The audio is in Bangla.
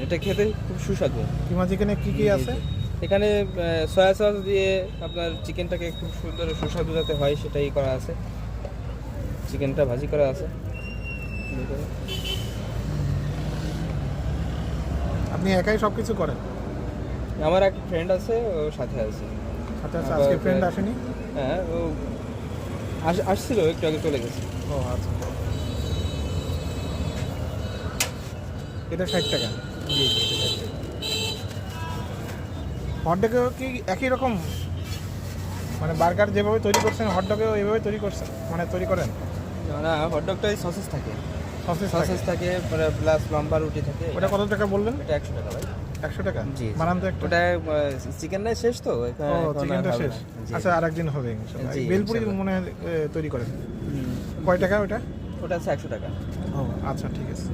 এটা খেতে খুব সুস্বাদু। কিমা চিকেনে কি কি আছে? এখানে সয়া সস দিয়ে আপনার চিকেনটাকে খুব সুন্দর সুস্বাদু যাতে হয় সেটাই করা আছে। চিকেনটা ভাজি করা আছে। আপনি একাই সব কিছু করেন? আমার এক ফ্রেন্ড আছে, ও সাথে আছে। আচ্ছা আচ্ছা, আজকে ফ্রেন্ড আসেনি? হ্যাঁ, ও আসছিল, একটু আগে চলে গেছে। ও আচ্ছা, এটা 60 টাকা। জি জি, হটডগেও কি একই রকম, মানে বার্গার যেভাবে তৈরি করছেন হটডগেও এইভাবে তৈরি করছেন, মানে তৈরি করেন? না, হটডগটাই সসেস থাকে। সসেজ সসেস থাকে প্লাস লম্বা রুটি থাকে। ওটা কত টাকা বললেন? এটা 100 টাকা ভাই। 100 টাকা? জি, বানান তো একটা। ওটা চিকেন নাই শেষ তো, ও, চিকেনটা শেষ। আচ্ছা, আরেকদিন হবে ইনশাআল্লাহ। জি, বেলপুরি ইনশাআল্লাহ। মনে হয় তৈরি করেন। কয় টাকা ওটা? ওটা আছে 100 টাকা। ও আচ্ছা, ঠিক আছে।